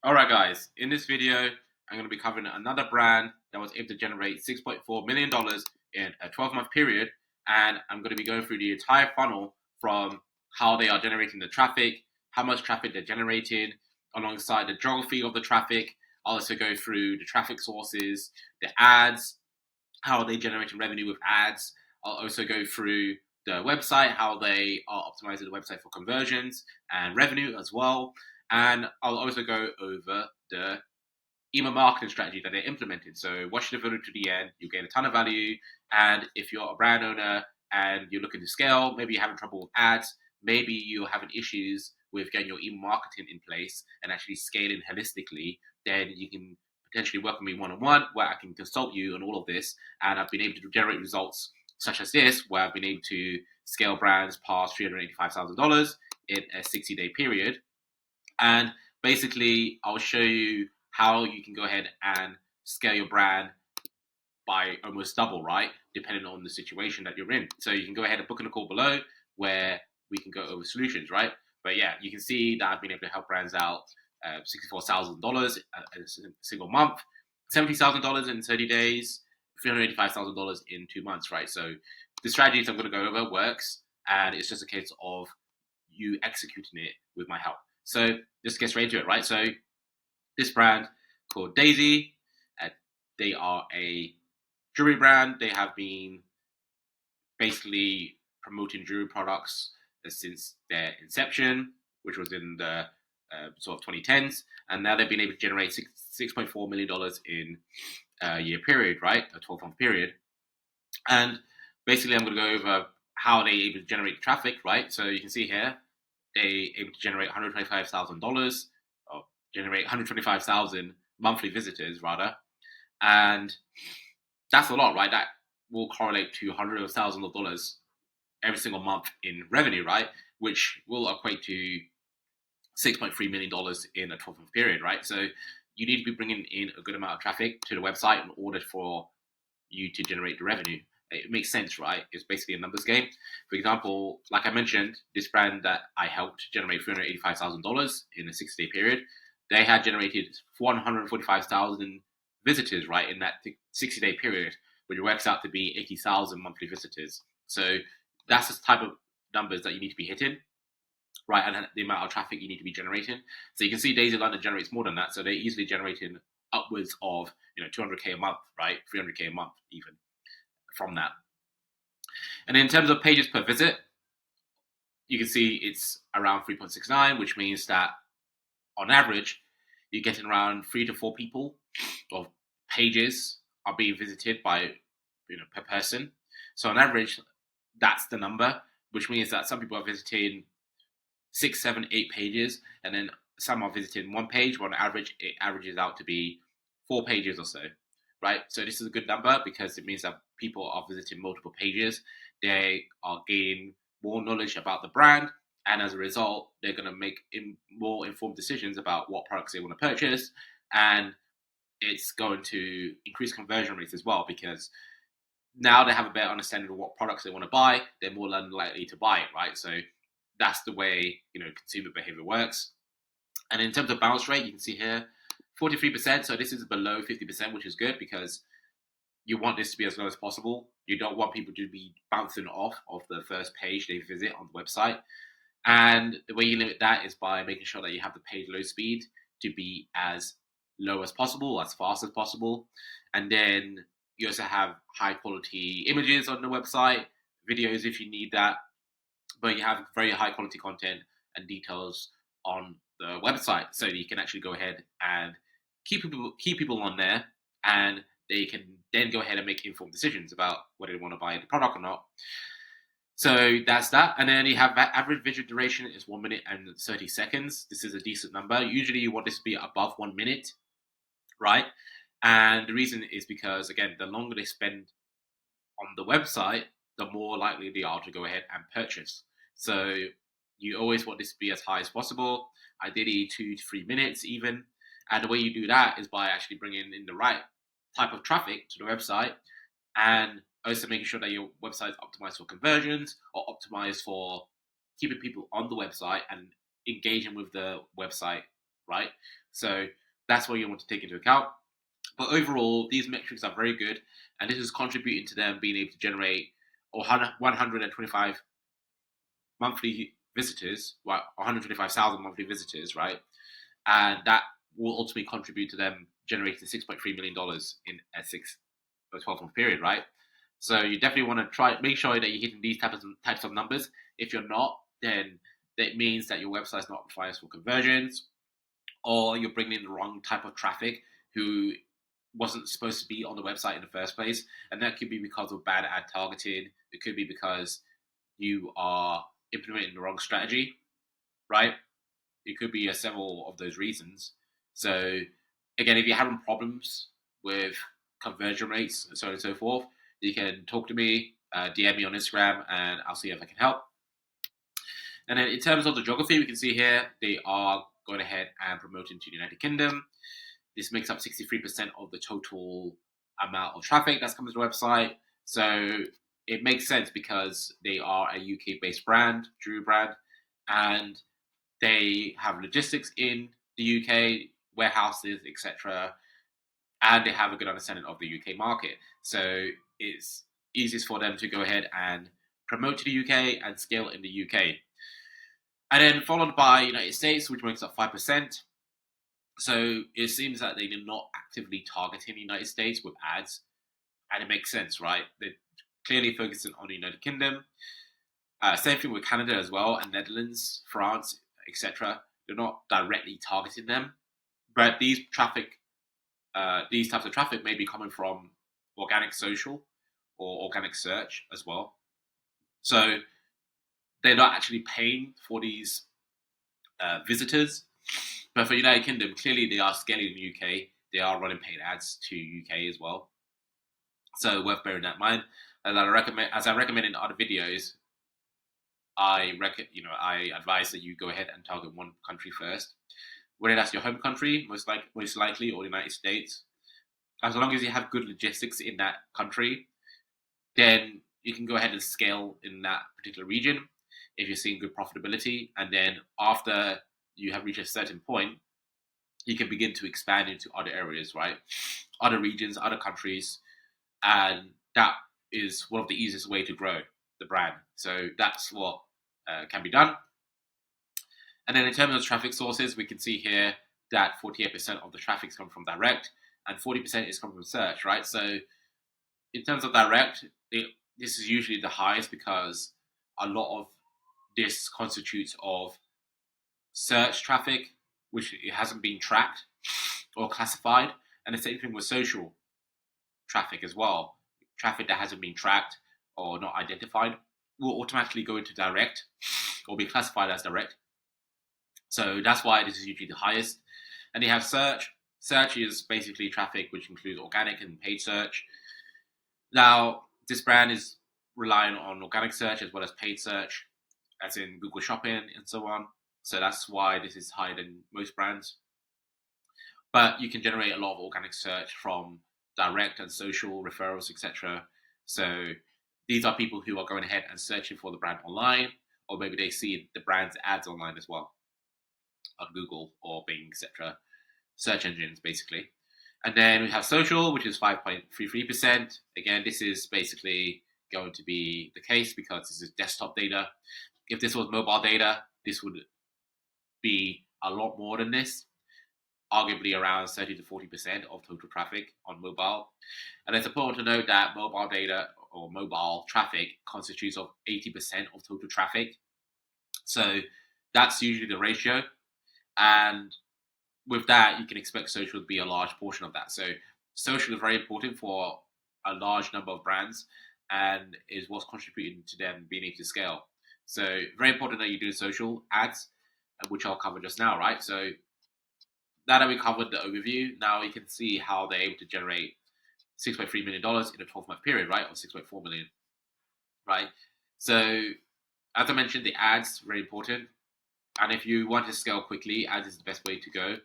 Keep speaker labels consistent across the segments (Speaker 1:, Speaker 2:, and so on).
Speaker 1: Alright guys, in this video, I'm going to be covering another brand that was able to generate $6.4 million in a 12-month period, and I'm going to be going through the entire funnel from how they are generating the traffic, how much traffic they're generating, alongside the geography of the traffic. I'll also go through the traffic sources, the ads, how are they generating revenue with ads. I'll also go through the website, how they are optimizing the website for conversions and revenue as well. And I'll also go over the email marketing strategy that they implemented. So watch the video to the end, you'll gain a ton of value. And if you're a brand owner and you're looking to scale, maybe you're having trouble with ads, maybe you're having issues with getting your email marketing in place and actually scaling holistically, then you can potentially work with me one-on-one where I can consult you on all of this. And I've been able to generate results such as this, where I've been able to scale brands past $385,000 in a 60-day period. And basically, I'll show you how you can go ahead and scale your brand by almost double, right? Depending on the situation that you're in. So you can go ahead and book in a call below where we can go over solutions, right? But yeah, you can see that I've been able to help brands out $64,000 a single month, $70,000 in 30 days, $385,000 in 2 months, right? So the strategies I'm going to go over works, and it's just a case of you executing it with my help. So let's get straight into it, right? So this brand called Daisy, uh, they are a jewelry brand. They have been basically promoting jewelry products since their inception, which was in the sort of 2010s, and now they've been able to generate $6.4 million in a year period, right? A 12-month period. And basically, I'm going to go over how they able to generate traffic, right? So you can see here, they able to generate $125,000, or generate 125,000 monthly visitors rather, and that's a lot, right? That will correlate to hundreds of thousands of dollars every single month in revenue, right? Which will equate to $6.3 million in a 12-month period, right? So you need to be bringing in a good amount of traffic to the website in order for you to generate the revenue. It makes sense, right? It's basically a numbers game. For example, like I mentioned, this brand that I helped generate $385,000 in a 6-day period, they had generated 445,000 visitors, right, in that 60-day period, which works out to be 80,000 monthly visitors. So that's the type of numbers that you need to be hitting, right, and the amount of traffic you need to be generating. So you can see Daisy London generates more than that, so they're easily generating upwards of 200K a month, right, 300K a month even from that. And in terms of pages per visit, you can see it's around 3.69, which means that on average, you're getting around 3 to 4 people or pages are being visited by per person. So on average, that's the number, which means that some people are visiting 6, 7, 8 pages, and then some are visiting one page. But on average, it averages out to be 4 pages or so, right? So this is a good number because it means that people are visiting multiple pages. They are gaining more knowledge about the brand, and as a result, they're going to make more informed decisions about what products they want to purchase, and it's going to increase conversion rates as well because now they have a better understanding of what products they want to buy. They're more likely to buy it, right? So that's the way consumer behavior works. And in terms of bounce rate, you can see here 43%. So this is below 50%, which is good because you want this to be as low as possible. You don't want people to be bouncing off of the first page they visit on the website. And the way you limit that is by making sure that you have the page load speed to be as low as possible, as fast as possible. And then you also have high quality images on the website, videos if you need that, but you have very high quality content and details on the website so that you can actually go ahead and keep people on there, and they can then go ahead and make informed decisions about whether they want to buy the product or not. So that's that. And then you have average video duration is 1 minute and 30 seconds. This is a decent number. Usually you want this to be above 1 minute, right? And the reason is because, again, the longer they spend on the website, the more likely they are to go ahead and purchase. So you always want this to be as high as possible, ideally 2 to 3 minutes even. And the way you do that is by actually bringing in the right type of traffic to the website, and also making sure that your website is optimized for conversions or optimized for keeping people on the website and engaging with the website right? So that's what you want to take into account. But overall, these metrics are very good, and this is contributing to them being able to generate 125 monthly visitors, right? 125,000 monthly visitors, right? And that will ultimately contribute to them generating $6.3 million in a 12-month period, right? So you definitely want to make sure that you're hitting these types of numbers. If you're not, then that means that your website's not optimized for conversions, or you're bringing in the wrong type of traffic who wasn't supposed to be on the website in the first place. And that could be because of bad ad targeting. It could be because you are implementing the wrong strategy, right? It could be several of those reasons. So again, if you're having problems with conversion rates and so on and so forth, you can talk to me, DM me on Instagram, and I'll see if I can help. And then in terms of the geography, we can see here they are going ahead and promoting to the United Kingdom. This makes up 63% of the total amount of traffic that's coming to the website. So it makes sense because they are a UK-based brand, Drew brand, and they have logistics in the UK, warehouses, etc., and they have a good understanding of the UK market. So it's easiest for them to go ahead and promote to the UK and scale in the UK. And then followed by United States, which makes up 5%. So it seems that they're not actively targeting the United States with ads, and it makes sense, right? They're clearly focusing on the United Kingdom. Same thing with Canada as well, and Netherlands, France, etc. They're not directly targeting them, but these types of traffic may be coming from organic social or organic search as well. So they're not actually paying for these visitors. But for United Kingdom, clearly they are scaling in the UK. They are running paid ads to UK as well. So worth bearing that in mind. As I recommend in other videos, I advise that you go ahead and target one country first, whether that's your home country, most likely, or the United States. As long as you have good logistics in that country, then you can go ahead and scale in that particular region if you're seeing good profitability. And then after you have reached a certain point, you can begin to expand into other areas, right? Other regions, other countries, and that is one of the easiest way to grow the brand. So that's what can be done. And then in terms of traffic sources, we can see here that 48% of the traffic is coming from direct and 40% is coming from search, right? So in terms of direct, this is usually the highest because a lot of this constitutes of search traffic, which it hasn't been tracked or classified. And the same thing with social traffic as well. Traffic that hasn't been tracked or not identified will automatically go into direct or be classified as direct. So that's why this is usually the highest. And they have search. Search is basically traffic which includes organic and paid search. Now, this brand is relying on organic search as well as paid search, as in Google Shopping and so on. So that's why this is higher than most brands. But you can generate a lot of organic search from direct and social referrals, etc. So these are people who are going ahead and searching for the brand online, or maybe they see the brand's ads online as well on Google or Bing, etc. Search engines, basically. And then we have social, which is 5.33%. Again, this is basically going to be the case because this is desktop data. If this was mobile data, this would be a lot more than this, arguably around 30 to 40% of total traffic on mobile. And it's important to note that mobile data or mobile traffic constitutes of 80% of total traffic. So that's usually the ratio. And with that, you can expect social to be a large portion of that. So social is very important for a large number of brands and is what's contributing to them being able to scale. So very important that you do social ads, which I'll cover just now, right? So now that we covered the overview, now we can see how they're able to generate $6.3 million in a 12-month period, right? Or 6.4 million, right? So as I mentioned, the ads very important. And if you want to scale quickly, ads is the best way to go.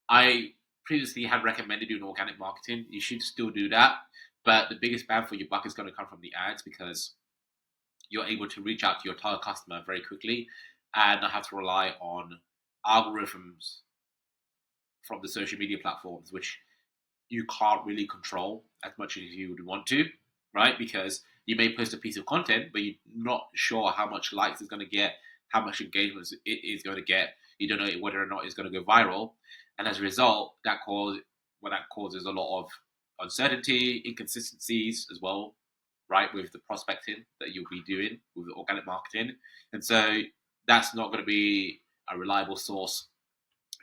Speaker 1: I previously had recommended doing organic marketing. You should still do that. But the biggest bang for your buck is going to come from the ads because you're able to reach out to your target customer very quickly and not have to rely on algorithms from the social media platforms, which you can't really control as much as you would want to, right? Because you may post a piece of content, but you're not sure how much likes it's going to get, how much engagement it is going to get. You don't know whether or not it's going to go viral, and as a result, that causes a lot of uncertainty, inconsistencies as well, right? With the prospecting that you'll be doing with the organic marketing, and so that's not going to be a reliable source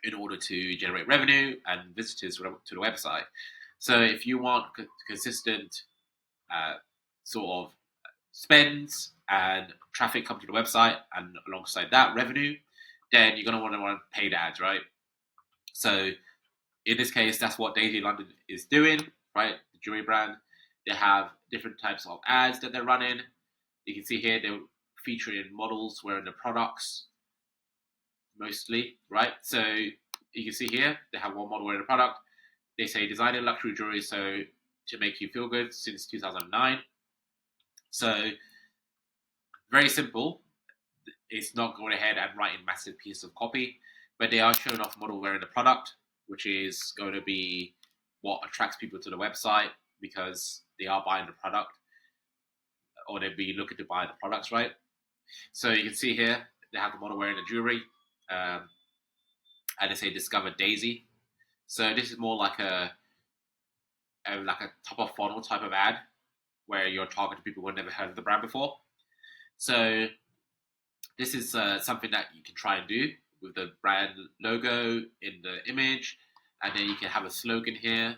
Speaker 1: in order to generate revenue and visitors to the website. So if you want consistent uh, sort of spends and traffic come to the website, and alongside that revenue, then you're going to want paid ads, right? So in this case, that's what Daisy London is doing, right? The jewelry brand. They have different types of ads that they're running. You can see here they're featuring models wearing the products mostly, right? So you can see here they have one model wearing the product. They say designing luxury jewelry so to make you feel good since 2009. So very simple. It's not going ahead and writing massive pieces of copy, but they are showing off model wearing the product, which is going to be what attracts people to the website because they are buying the product or they'd be looking to buy the products, right? So you can see here they have the model wearing the jewelry, and they say discover Daisy. So this is more like a top of funnel type of ad where you're targeting people who have never heard of the brand before. So this is something that you can try and do with the brand logo in the image, and then you can have a slogan here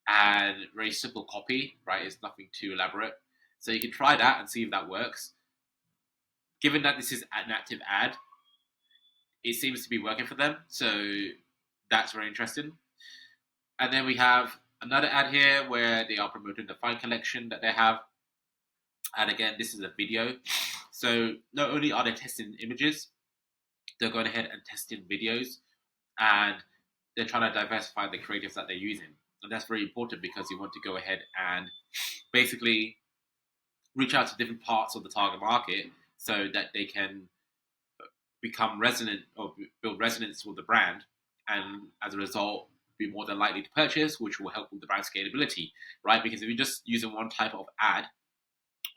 Speaker 1: and very simple copy, right? It's nothing too elaborate. So you can try that and see if that works. Given that this is an active ad, it seems to be working for them. So that's very interesting. And then we have another ad here where they are promoting the fine collection that they have. And again, this is a video. So not only are they testing images, they're going ahead and testing videos, and they're trying to diversify the creatives that they're using. And that's very important because you want to go ahead and basically reach out to different parts of the target market so that they can become resonant or build resonance with the brand, and as a result be more than likely to purchase, which will help with the brand scalability, right? Because if you're just using one type of ad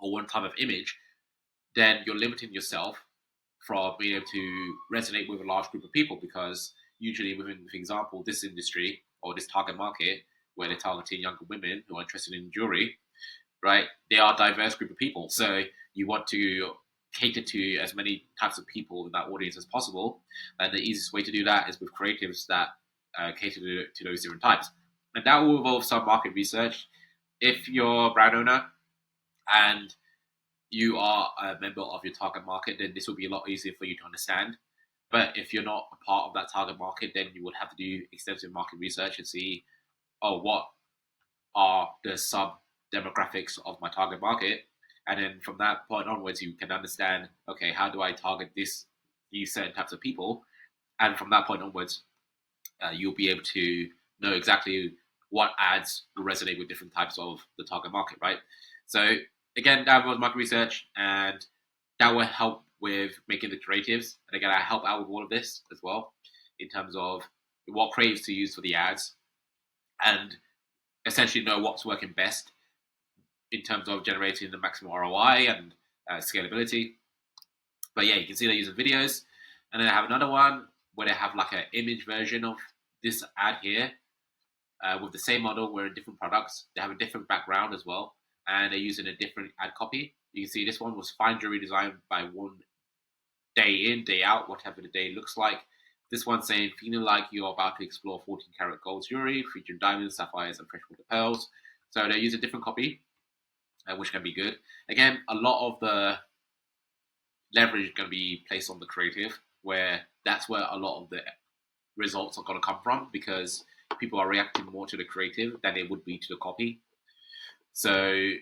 Speaker 1: or one type of image, then you're limiting yourself from being able to resonate with a large group of people, because usually within, for example, this industry or this target market where they're targeting younger women who are interested in jewelry, right? They are a diverse group of people. So you want to cater to as many types of people in that audience as possible. And the easiest way to do that is with creatives that cater to those different types. And that will involve some market research. If you're a brand owner and you are a member of your target market, then this will be a lot easier for you to understand. But if you're not a part of that target market, then you would have to do extensive market research and see, oh, what are the sub demographics of my target market, and then from that point onwards, you can understand, okay, how do I target these certain types of people, and from that point onwards, you'll be able to know exactly what ads will resonate with different types of the target market, right? So again, that was market research, and that will help with making the creatives. And again, I help out with all of this as well in terms of what creatives to use for the ads, and essentially know what's working best in terms of generating the maximum ROI and scalability. But yeah, you can see they're using videos. And then I have another one where they have like an image version of this ad here with the same model wearing different products. They have a different background as well. And they're using a different ad copy. You can see this one was fine jewelry designed by one day in, day out, whatever the day looks like. This one saying, feeling like you're about to explore 14 karat gold jewelry featuring diamonds, sapphires, and freshwater pearls. So they use a different copy, which can be good. Again, a lot of the leverage is going to be placed on the creative, where that's where a lot of the results are going to come from, because people are reacting more to the creative than they would be to the copy. So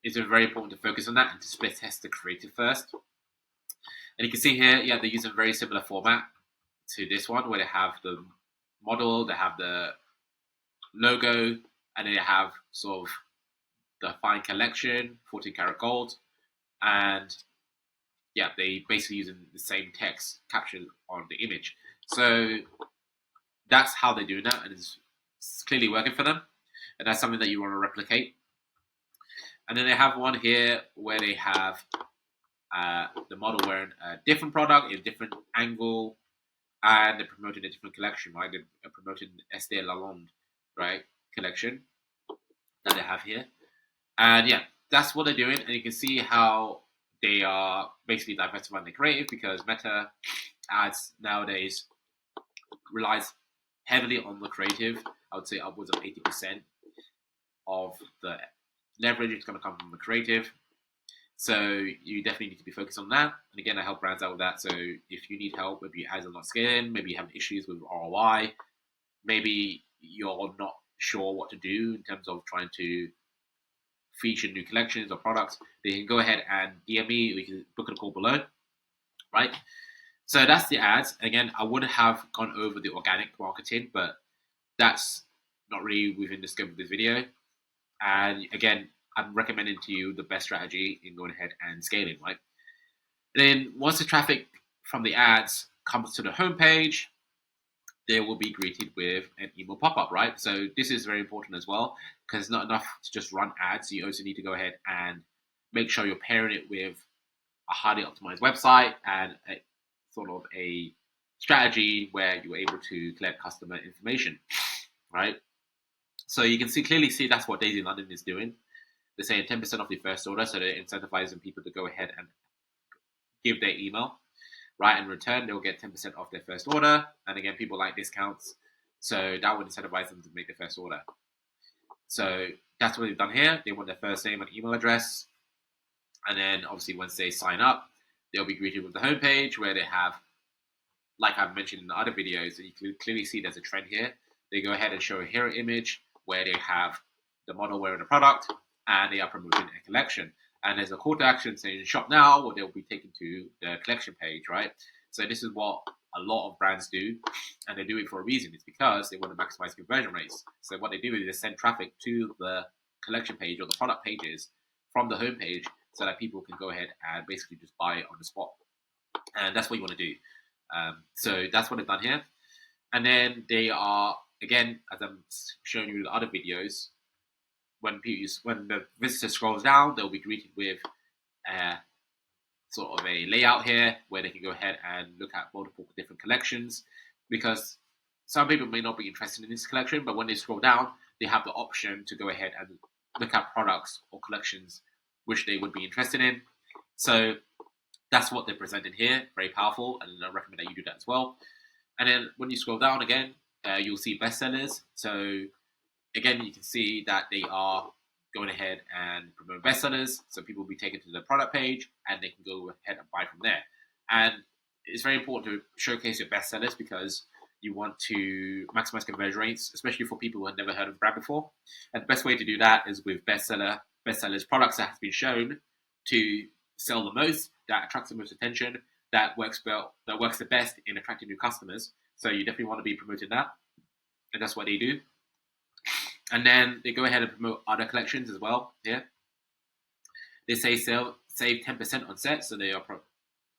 Speaker 1: it's very important to focus on that and to split test the creative first. And you can see here, yeah, they're using a very similar format to this one, where they have the model, they have the logo, and they have sort of the fine collection, 14 karat gold, and yeah, they basically using the same text captured on the image. So that's how they're doing that, and it's clearly working for them. And that's something that you want to replicate. And then they have one here where they have the model wearing a different product in a different angle, and they're promoting a different collection, right? They're promoting Estee Lalonde, right, collection that they have here. And yeah, that's what they're doing. And you can see how they are basically diversifying their creative, because Meta ads nowadays relies heavily on the creative. I would say upwards of 80% of the leverage is going to come from the creative. So you definitely need to be focused on that. And again, I help brands out with that. So if you need help, maybe your ads are not scaling, maybe you have issues with ROI, maybe you're not sure what to do in terms of trying to feature new collections or products, then you can go ahead and DM me. We can book a call below, right? So that's the ads. Again, I would have gone over the organic marketing, but that's not really within the scope of this video. And again, I'm recommending to you the best strategy in going ahead and scaling, right? Then once the traffic from the ads comes to the homepage, they will be greeted with an email pop-up, right? So this is very important as well, because it's not enough to just run ads. You also need to go ahead and make sure you're pairing it with a highly optimized website and a sort of a strategy where you're able to collect customer information, right? So you can clearly see that's what Daisy London is doing. They're saying 10% off your first order, so they're incentivizing people to go ahead and give their email, right? In return, they'll get 10% off their first order. And again, people like discounts, so that would incentivize them to make their first order. So that's what they've done here. They want their first name and email address. And then obviously once they sign up, they'll be greeted with the homepage where they have, like I've mentioned in the other videos, and you can clearly see there's a trend here. They go ahead and show a hero image where they have the model wearing the product, and they are promoting a collection. And there's a call to action saying shop now, or they'll be taken to the collection page, right? So this is what a lot of brands do, and they do it for a reason. It's because they want to maximize conversion rates. So what they do is they send traffic to the collection page or the product pages from the homepage, so that people can go ahead and basically just buy it on the spot. And that's what you want to do. So that's what they've done here. And then they are, again, as I'm showing you in the other videos, when the visitor scrolls down, they'll be greeted with sort of a layout here where they can go ahead and look at multiple different collections, because some people may not be interested in this collection, but when they scroll down, they have the option to go ahead and look at products or collections which they would be interested in. So that's what they're presenting here. Very powerful, and I recommend that you do that as well. And then when you scroll down again, you'll see bestsellers. So again, you can see that they are going ahead and promote bestsellers. So people will be taken to the product page and they can go ahead and buy from there. And it's very important to showcase your bestsellers, because you want to maximize conversion rates, especially for people who have never heard of the brand before. And the best way to do that is with bestsellers, products that have been shown to sell the most, that attracts the most attention, that works the best in attracting new customers. So you definitely want to be promoting that, and that's what they do. And then they go ahead and promote other collections as well. Here, they say save 10% on sets, so they are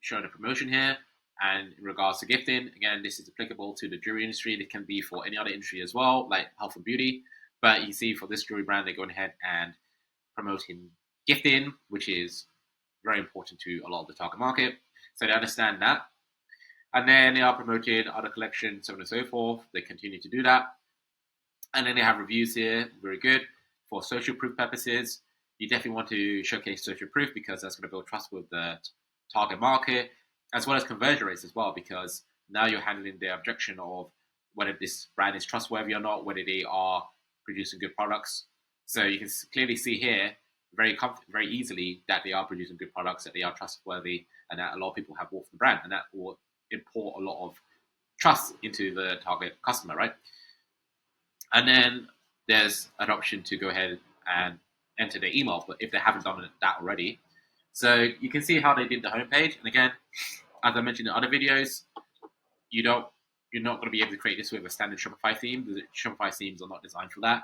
Speaker 1: showing a promotion here. And in regards to gifting, again, this is applicable to the jewelry industry. It can be for any other industry as well, like health and beauty. But you see, for this jewelry brand, they're going ahead and promoting gifting, which is very important to a lot of the target market. So they understand that. And then they are promoting other collections, so on and so forth. They continue to do that. And then they have reviews here, very good. For social proof purposes, you definitely want to showcase social proof, because that's going to build trust with the target market, as well as conversion rates as well, because now you're handling the objection of whether this brand is trustworthy or not, whether they are producing good products. So you can clearly see here very easily that they are producing good products, that they are trustworthy, and that a lot of people have bought from the brand, and that will import a lot of trust into the target customer, right? And then there's an option to go ahead and enter their email, but if they haven't done that already. So you can see how they did the homepage. And again, as I mentioned in other videos, you're not going to be able to create this with a standard Shopify theme. The Shopify themes are not designed for that.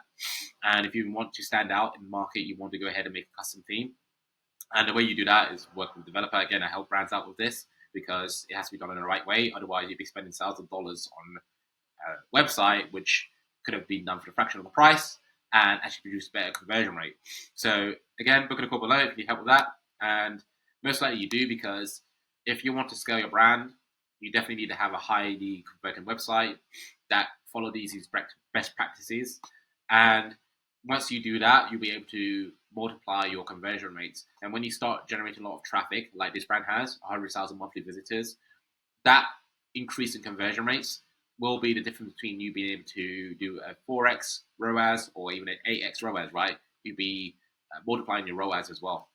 Speaker 1: And if you want to stand out in the market, you want to go ahead and make a custom theme. And the way you do that is work with a developer. Again, I help brands out with this, because it has to be done in the right way. Otherwise, you'd be spending thousands of dollars on website, which could have been done for a fraction of the price and actually produce a better conversion rate. So again, book in a call below if you need help with that. And most likely you do, because if you want to scale your brand, you definitely need to have a highly converting website that follow these best practices. And once you do that, you'll be able to multiply your conversion rates. And when you start generating a lot of traffic, like this brand has, 100,000 monthly visitors, that increase in conversion rates will be the difference between you being able to do a 4x ROAS or even an 8x ROAS, right? You'll be multiplying your ROAS as well.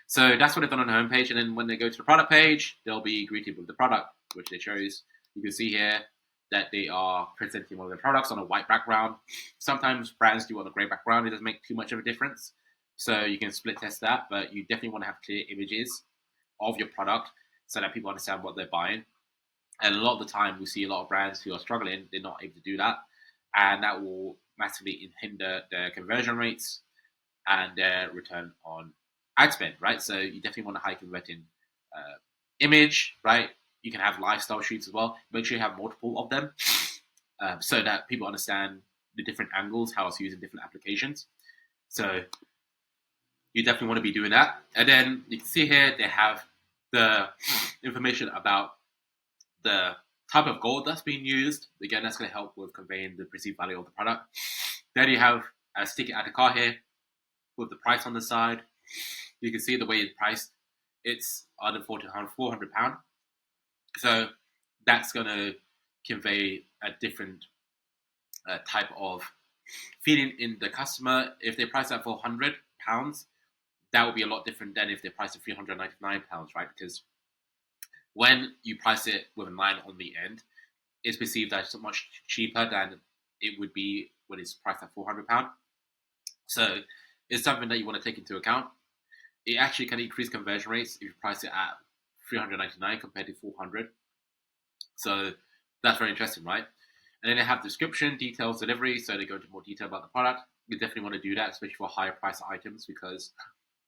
Speaker 1: So that's what they've done on the homepage. And then when they go to the product page, they'll be greeted with the product, which they chose. You can see here that they are presenting one of their products on a white background. Sometimes brands do on a gray background. It doesn't make too much of a difference. So you can split test that, but you definitely want to have clear images of your product so that people understand what they're buying. And a lot of the time, we see a lot of brands who are struggling, they're not able to do that. And that will massively hinder their conversion rates and their return on ad spend, right? So you definitely want a high converting image, right? You can have lifestyle shoots as well. Make sure you have multiple of them so that people understand the different angles, how it's used in different applications. So you definitely want to be doing that. And then you can see here, they have the information about the type of gold that's being used. Again, that's going to help with conveying the perceived value of the product. Then you have a sticker add to cart here with the price on the side. You can see the way it's priced. It's under £400. So that's going to convey a different type of feeling in the customer. If they price that for £100, that would be a lot different than if they price it £399, right? Because when you price it with a 9 on the end, it's perceived as much cheaper than it would be when it's priced at £400. So it's something that you want to take into account. It actually can increase conversion rates if you price it at $399 compared to $400. So that's very interesting, right? And then they have description, details, delivery. So they go into more detail about the product. You definitely want to do that, especially for higher price items, because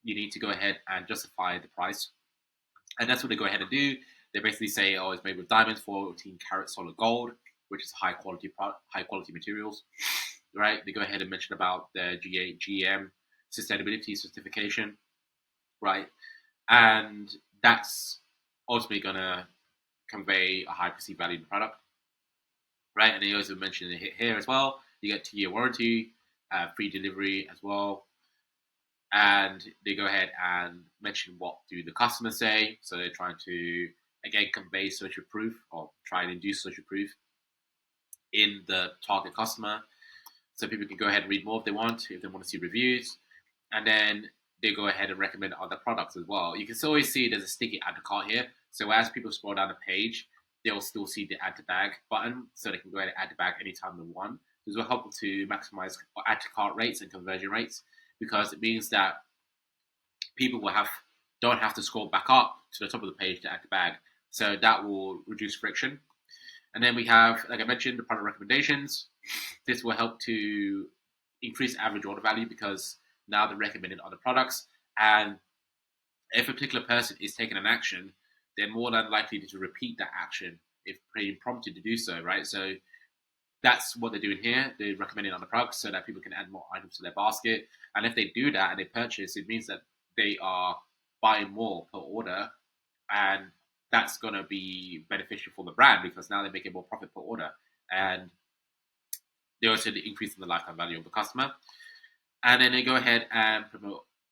Speaker 1: you need to go ahead and justify the price. And that's what they go ahead and do. They basically say, oh, it's made with diamonds, 14 karat solid gold, which is high quality materials, right? They go ahead and mention about the GM sustainability certification, right? And that's ultimately going to convey a high perceived value in the product, right? And they also mention it here as well. You get 2-year warranty, free delivery as well. And they go ahead and mention what do the customers say. So they're trying to, again, convey social proof or try and induce social proof in the target customer. So people can go ahead and read more if they want to see reviews. And then they go ahead and recommend other products as well. You can always see there's a sticky add to cart here. So as people scroll down the page, they'll still see the add to bag button. So they can go ahead and add to bag anytime they want. This will help to maximize add to cart rates and conversion rates, because it means that people don't have to scroll back up to the top of the page to add to bag. So that will reduce friction. And then we have, like I mentioned, the product recommendations. This will help to increase average order value because now they're recommending other products. And if a particular person is taking an action, they're more than likely to repeat that action if being prompted to do so, right? So that's what they're doing here. They're recommending other products so that people can add more items to their basket. And if they do that and they purchase, it means that they are buying more per order. And that's going to be beneficial for the brand because now they're making more profit per order. And they're also increasing the lifetime value of the customer. And then they go ahead and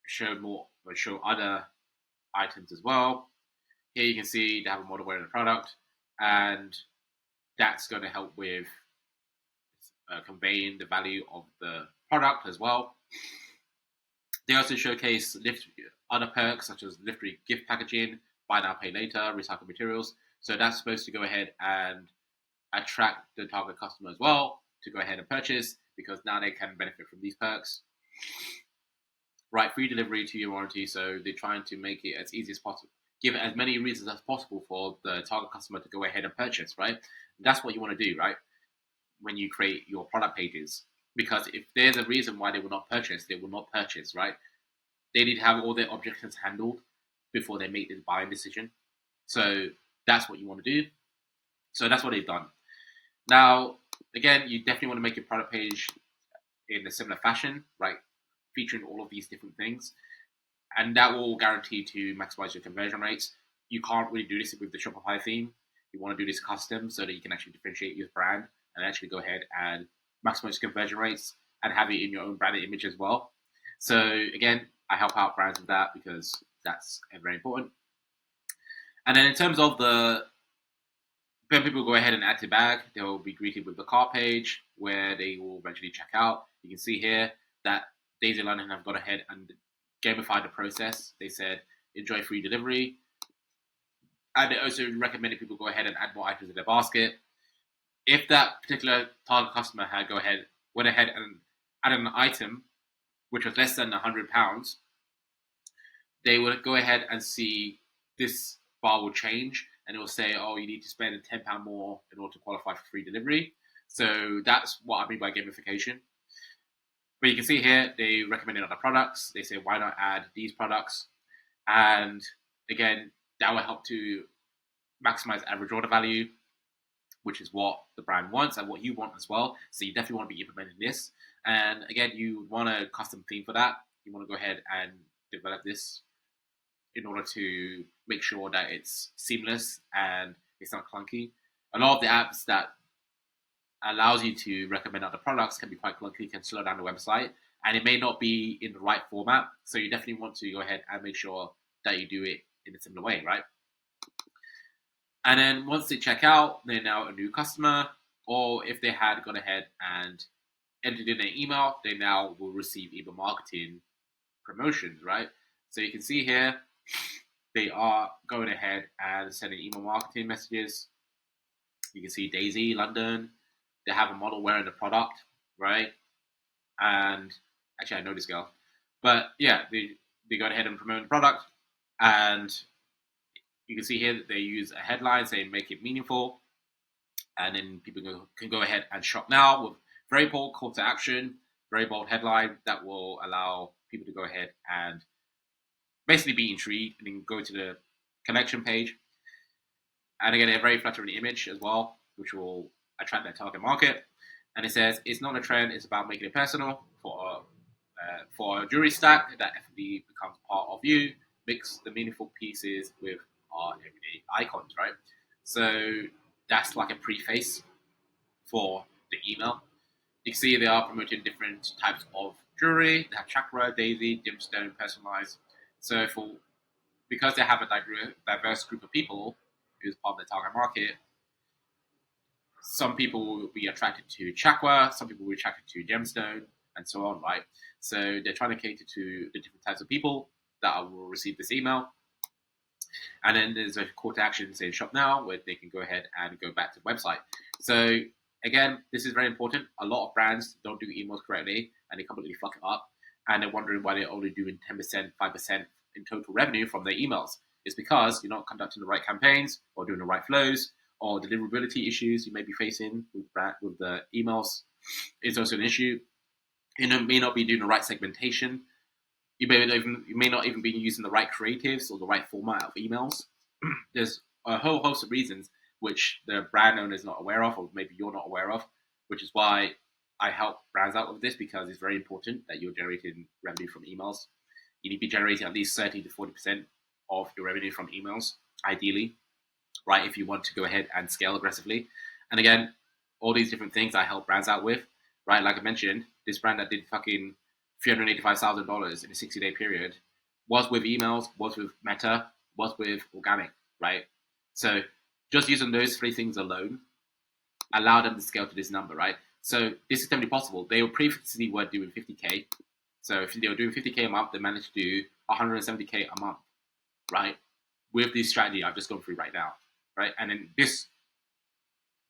Speaker 1: show other items as well. Here you can see they have a model wearing the product, and that's going to help with conveying the value of the product as well. They also showcase other perks such as lift-free gift packaging, buy now, pay later, recycled materials. So that's supposed to go ahead and attract the target customer as well to go ahead and purchase, because now they can benefit from these perks. Right, free delivery, 2-year warranty. So they're trying to make it as easy as possible, give it as many reasons as possible for the target customer to go ahead and purchase, right? And that's what you want to do, right? When you create your product pages, because if there's a reason why they will not purchase, they will not purchase, right? They need to have all their objections handled before they make this buying decision. So that's what you want to do. So that's what they've done. Now, again, you definitely want to make your product page in a similar fashion, right? Featuring all of these different things, and that will guarantee to maximize your conversion rates. You can't really do this with the Shopify theme. You want to do this custom so that you can actually differentiate your brand and actually go ahead and maximize conversion rates and have it in your own branded image as well. So again, I help out brands with that because that's very important. And then in terms of when people go ahead and add to bag, they will be greeted with the cart page where they will eventually check out. You can see here that Daisy London have gone ahead and gamified the process. They said enjoy free delivery, and they also recommended people go ahead and add more items in their basket. If that particular target customer had went ahead and added an item which was less than £100, they would go ahead and see this bar will change, and it will say, "Oh, you need to spend £10 more in order to qualify for free delivery." So that's what I mean by gamification. But you can see here they recommended other products. They say, "Why not add these products?" And again, that will help to maximize average order value, which is what the brand wants and what you want as well. So you definitely want to be implementing this. And again, you want a custom theme for that. You want to go ahead and develop this in order to make sure that it's seamless and it's not clunky. A lot of the apps that allows you to recommend other products can be quite clunky, can slow down the website, and it may not be in the right format. So you definitely want to go ahead and make sure that you do it in a similar way, right? And then once they check out, they're now a new customer, or if they had gone ahead and entered in their email, they now will receive email marketing promotions, right? So you can see here, they are going ahead and sending email marketing messages. You can see Daisy London, they have a model wearing the product, right? And actually, I know this girl, but yeah, they go ahead and promote the product, and you can see here that they use a headline saying "Make it meaningful," and then people can go ahead and shop now with very bold call to action, very bold headline that will allow people to go ahead and basically be intrigued and then go to the connection page. And again, a very flattering image as well, which will attract their target market. And it says, "It's not a trend, it's about making it personal for a jewelry stack that FB becomes part of you. Mix the meaningful pieces with our everyday icons," right? So that's like a preface for the email. You can see they are promoting different types of jewelry. They have chakra, daisy, gemstone, personalized. So because they have a diverse group of people who's part of the target market, some people will be attracted to chakra, some people will be attracted to gemstone, and so on, right? So they're trying to cater to the different types of people that will receive this email. And then there's a call to action saying shop now, where they can go ahead and go back to the website. So again, this is very important. A lot of brands don't do emails correctly and they completely fuck it up. And they're wondering why they're only doing 10%, 5% in total revenue from their emails. It's because you're not conducting the right campaigns or doing the right flows, or deliverability issues you may be facing with the emails is also an issue. You may not be doing the right segmentation. You may not even be using the right creatives or the right format of emails. There's a whole host of reasons which the brand owner is not aware of, or maybe you're not aware of, which is why I help brands out with this, because it's very important that you're generating revenue from emails. You need to be generating at least 30 to 40% of your revenue from emails, ideally, right? If you want to go ahead and scale aggressively. And again, all these different things I help brands out with, right? Like I mentioned, this brand that did fucking $385,000 in a 60-day period was with emails, was with Meta, was with organic, right? So just using those three things alone allow them to scale to this number, right? So this is definitely possible. They were previously doing 50K. So if they were doing 50K a month, they managed to do 170K a month, right? With this strategy I've just gone through right now, right? And then this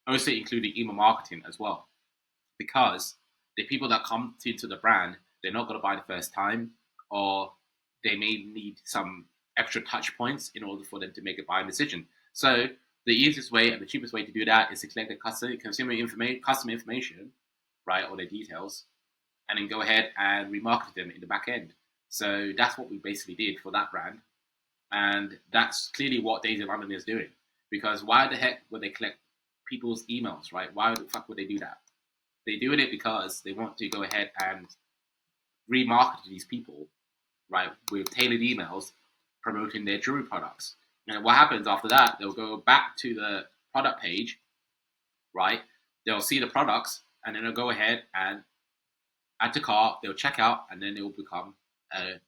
Speaker 1: also including email marketing as well, because the people that come into the brand, they're not going to buy the first time, or they may need some extra touch points in order for them to make a buying decision. So the easiest way and the cheapest way to do that is to collect the customer information, right, or their details, and then go ahead and remarket them in the back end. So that's what we basically did for that brand. And that's clearly what Daisy London is doing. Because why the heck would they collect people's emails, right? Why the fuck would they do that? They're doing it because they want to go ahead and remarket to these people, right, with tailored emails promoting their jewelry products. And what happens after that, they'll go back to the product page, right? They'll see the products and then they'll go ahead and add to cart, they'll check out, and then they'll become a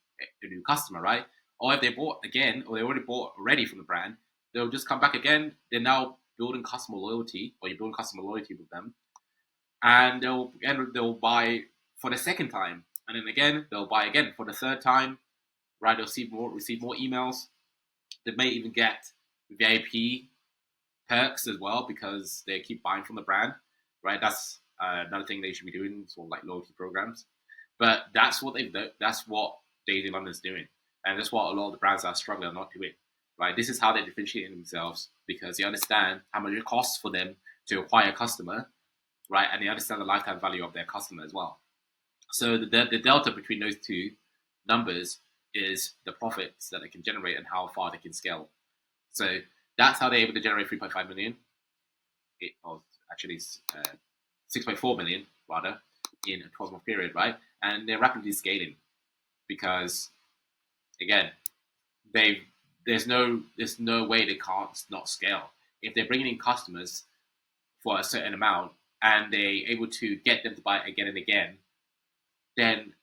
Speaker 1: new customer, right? Or if they bought again, or they already bought already from the brand, they'll just come back again. They're now building customer loyalty, or you're building customer loyalty with them, and they'll buy for the second time, and then again they'll buy again for the third time, right? They'll receive more emails. They may even get VIP perks as well because they keep buying from the brand, right? That's another thing they should be doing, sort of like loyalty programs. But that's what that's what Daisy London's doing, and that's what a lot of the brands are struggling not doing, right? This is how they're differentiating themselves because they understand how much it costs for them to acquire a customer, right? And they understand the lifetime value of their customer as well. So the delta between those two numbers is the profits that they can generate and how far they can scale. So that's how they're able to generate 3.5 million. Or actually 6.4 million rather in a 12-month period, right? And they're rapidly scaling because again, there's no way they can't not scale. If they're bringing in customers for a certain amount and they're able to get them to buy again and again, then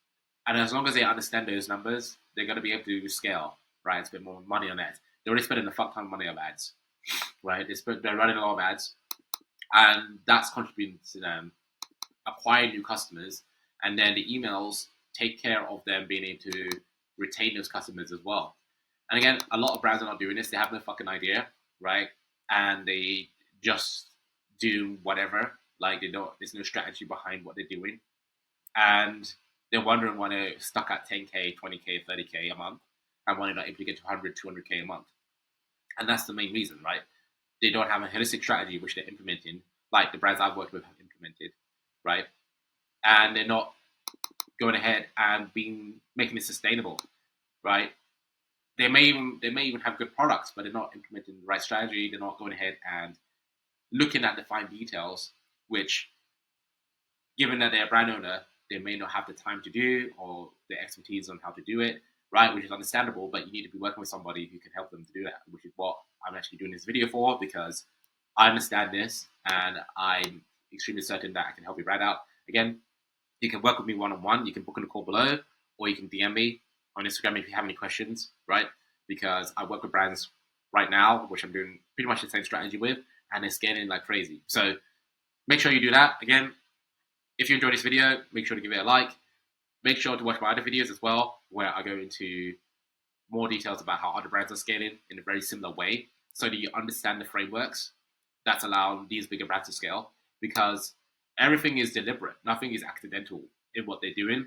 Speaker 1: and as long as they understand those numbers, they're going to be able to scale, right? Spend more money on ads. They're already spending a fuck ton of money on ads, right? They're running a lot of ads, and that's contributing to them acquire new customers, and then the emails take care of them being able to retain those customers as well. And again, a lot of brands are not doing this. They have no fucking idea, right? And they just do whatever. Like there's no strategy behind what they're doing, and they're wondering why they're stuck at 10k, 20k, 30k a month, and why they're not able to get to 100, 200k a month. And that's the main reason, right? They don't have a holistic strategy which they're implementing, like the brands I've worked with have implemented, right? And they're not going ahead and making it sustainable, right? They may even have good products, but they're not implementing the right strategy. They're not going ahead and looking at the fine details, which, given that they're a brand owner, they may not have the time to do or the expertise on how to do it, right? Which is understandable, but you need to be working with somebody who can help them to do that, which is what I'm actually doing this video for, because I understand this and I'm extremely certain that I can help you right out. Again, you can work with me one-on-one. You can book in a call below, or you can DM me on Instagram if you have any questions, right? Because I work with brands right now, which I'm doing pretty much the same strategy with, and they're scaling like crazy. So make sure you do that. Again, if you enjoyed this video, make sure to give it a like. Make sure to watch my other videos as well, where I go into more details about how other brands are scaling in a very similar way, so that you understand the frameworks that's allowing these bigger brands to scale. Because everything is deliberate. Nothing is accidental in what they're doing.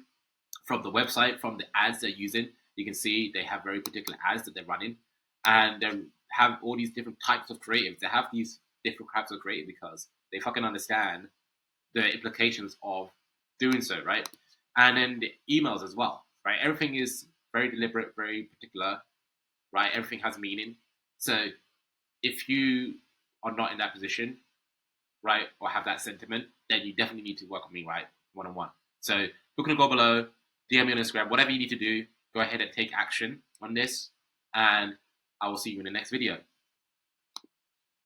Speaker 1: From the website, from the ads they're using, you can see they have very particular ads that they're running. And they have all these different types of creatives. They have these different types of creative because they fucking understand the implications of doing so, right? And then the emails as well, right? Everything is very deliberate, very particular, right? Everything has meaning. So if you are not in that position, right, or have that sentiment, then you definitely need to work with me, right, one-on-one. So book in a go below, DM me on Instagram, whatever you need to do, go ahead and take action on this, and I will see you in the next video.